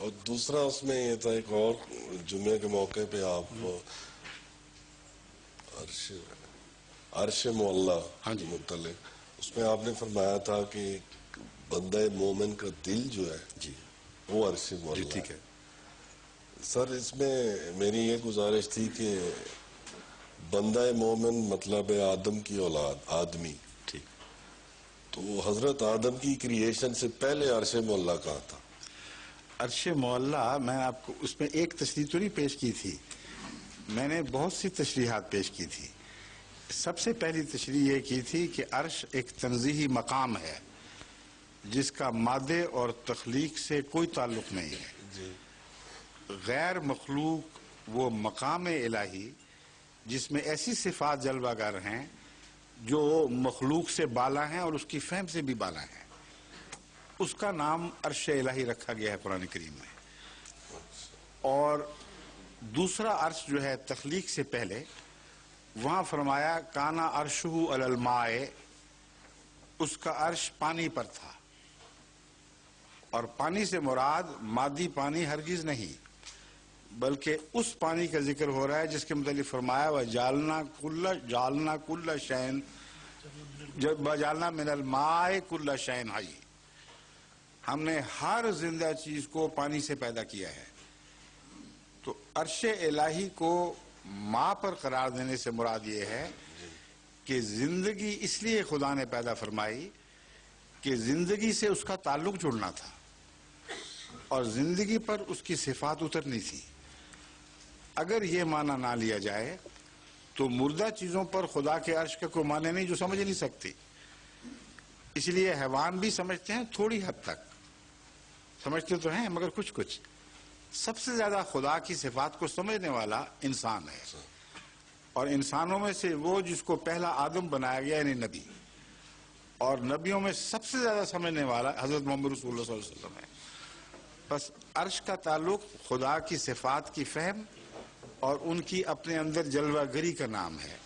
اور دوسرا اس میں یہ تھا ایک اور جمعے کے موقع پہ آپ عرش معلیٰ کے متعلق اس میں آپ نے فرمایا تھا کہ بندہ مومن کا دل جو ہے جی وہ عرش معلیٰ ٹھیک ہے سر. اس میں میری یہ گزارش تھی کہ بندہ مومن مطلب ہے آدم کی اولاد، آدمی. ٹھیک. تو حضرت آدم کی کریشن سے پہلے عرش معلیٰ کہاں تھا؟ عرش معلیٰ میں آپ کو اس میں ایک تشریح تو نہیں پیش کی تھی، میں نے بہت سی تشریحات پیش کی تھی. سب سے پہلی تشریح یہ کی تھی کہ عرش ایک تنزیہی مقام ہے جس کا مادے اور تخلیق سے کوئی تعلق نہیں ہے. جی. غیر مخلوق وہ مقام الہی جس میں ایسی صفات جلوہ گر ہیں جو مخلوق سے بالا ہیں اور اس کی فہم سے بھی بالا ہیں، اس کا نام عرش الہی رکھا گیا ہے قرآن کریم میں. اور دوسرا عرش جو ہے تخلیق سے پہلے، وہاں فرمایا کانا عرشہ علی الماء، اس کا عرش پانی پر تھا. اور پانی سے مراد مادی پانی ہرگز نہیں، بلکہ اس پانی کا ذکر ہو رہا ہے جس کے متعلق فرمایا وَجَعَلْنَا كُلَّ شَيْءٍ وَجَعَلْنَا مِنَ الْمَاءِ كُلَّ شَيْءٍ حَيٍّ، ہم نے ہر زندہ چیز کو پانی سے پیدا کیا ہے. تو عرش الہی کو ماں پر قرار دینے سے مراد یہ ہے کہ زندگی اس لیے خدا نے پیدا فرمائی کہ زندگی سے اس کا تعلق جڑنا تھا اور زندگی پر اس کی صفات اترنی تھی. اگر یہ معنی نہ لیا جائے تو مردہ چیزوں پر خدا کے عرش کا کوئی معنی نہیں جو سمجھ نہیں سکتی. اس لیے حیوان بھی سمجھتے ہیں، تھوڑی حد تک سمجھتے تو ہیں مگر کچھ کچھ. سب سے زیادہ خدا کی صفات کو سمجھنے والا انسان ہے، اور انسانوں میں سے وہ جس کو پہلا آدم بنایا گیا یعنی نبی، اور نبیوں میں سب سے زیادہ سمجھنے والا حضرت محمد رسول اللہ صلی اللہ علیہ وسلم ہے. بس عرش کا تعلق خدا کی صفات کی فہم اور ان کی اپنے اندر جلوہ گری کا نام ہے.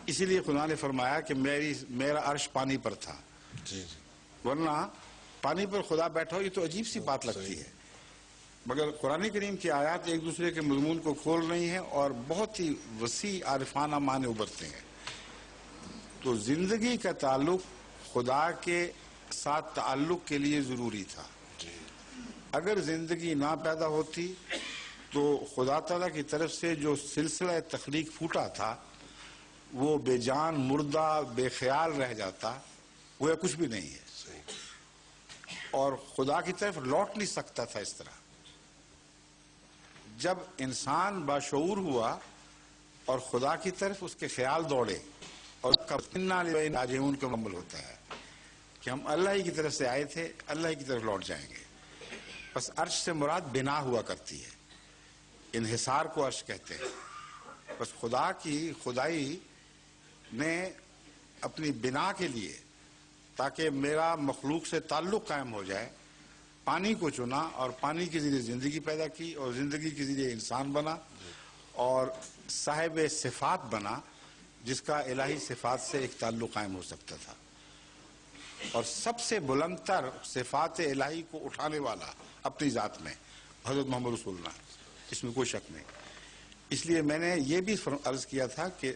اسی لیے خدا نے فرمایا کہ میرا عرش پانی پر تھا. جی. ورنہ پانی پر خدا بیٹھا ہو یہ تو عجیب سی بات لگتی ہے، مگر قرآن کریم کی آیات ایک دوسرے کے مضمون کو کھول رہی ہیں اور بہت ہی وسیع عارفانہ معنی ابھرتے ہیں. تو زندگی کا تعلق خدا کے ساتھ تعلق کے لیے ضروری تھا. اگر زندگی نہ پیدا ہوتی تو خدا تعالیٰ کی طرف سے جو سلسلہ تخلیق پھوٹا تھا وہ بے جان، مردہ، بے خیال رہ جاتا، وہ یا کچھ بھی نہیں ہے، اور خدا کی طرف لوٹ نہیں سکتا تھا. اس طرح جب انسان باشعور ہوا اور خدا کی طرف اس کے خیال دوڑے، اور راجعون کا عمل ہوتا ہے کہ ہم اللہ ہی کی طرف سے آئے تھے، اللہ ہی کی طرف لوٹ جائیں گے. بس عرش سے مراد بنا ہوا کرتی ہے، انحصار کو عرش کہتے ہیں. بس خدا کی خدائی نے اپنی بنا کے لیے تاکہ میرا مخلوق سے تعلق قائم ہو جائے پانی کو چنا، اور پانی کے ذریعے زندگی پیدا کی، اور زندگی کے ذریعے انسان بنا اور صاحب صفات بنا جس کا الہی صفات سے ایک تعلق قائم ہو سکتا تھا. اور سب سے بلند تر صفات الہی کو اٹھانے والا اپنی ذات میں حضرت محمد رسول اللہ، اس میں کوئی شک نہیں. اس لیے میں نے یہ بھی عرض کیا تھا کہ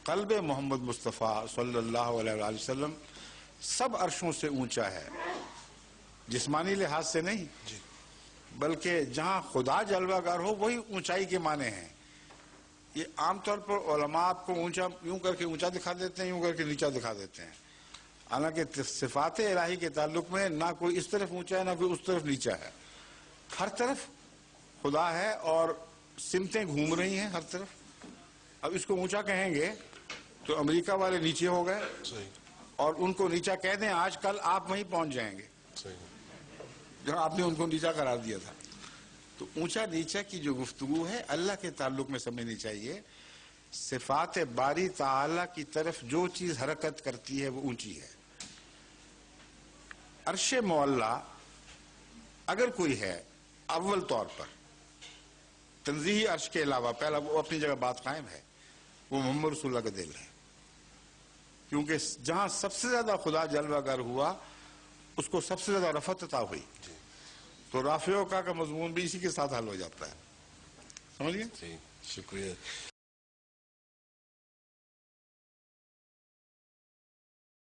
قلب محمد مصطفیٰ صلی اللہ علیہ وآلہ وسلم سب عرشوں سے اونچا ہے، جسمانی لحاظ سے نہیں بلکہ جہاں خدا جلوہ گر ہو وہی اونچائی کے معنی ہیں. یہ عام طور پر علماء آپ کو اونچا یوں کر کے اونچا دکھا دیتے ہیں، یوں کر کے نیچا دکھا دیتے ہیں. حالانکہ صفات الہی کے تعلق میں نہ کوئی اس طرف اونچا ہے نہ کوئی اس طرف نیچا ہے، ہر طرف خدا ہے اور سمتیں گھوم رہی ہیں ہر طرف. اب اس کو اونچا کہیں گے تو امریکہ والے نیچے ہو گئے، اور ان کو نیچا کہہ دیں آج کل آپ وہیں پہنچ جائیں گے جہاں آپ نے ان کو نیچا قرار دیا تھا. تو اونچا نیچا کی جو گفتگو ہے اللہ کے تعلق میں سمجھنی چاہیے. صفات باری تعالی کی طرف جو چیز حرکت کرتی ہے وہ اونچی ہے. عرش معلیٰ اگر کوئی ہے اول طور پر تنزیہی عرش کے علاوہ، پہلا وہ اپنی جگہ بات قائم ہے، وہ محمد رسول اللہ کا دل ہے. کیونکہ جہاں سب سے زیادہ خدا جلوہ گر ہوا اس کو سب سے زیادہ رفعت عطا ہوئی. تو رافع کا مضمون بھی اسی کے ساتھ حل ہو جاتا ہے. سمجھ گئے؟ جی شکریہ.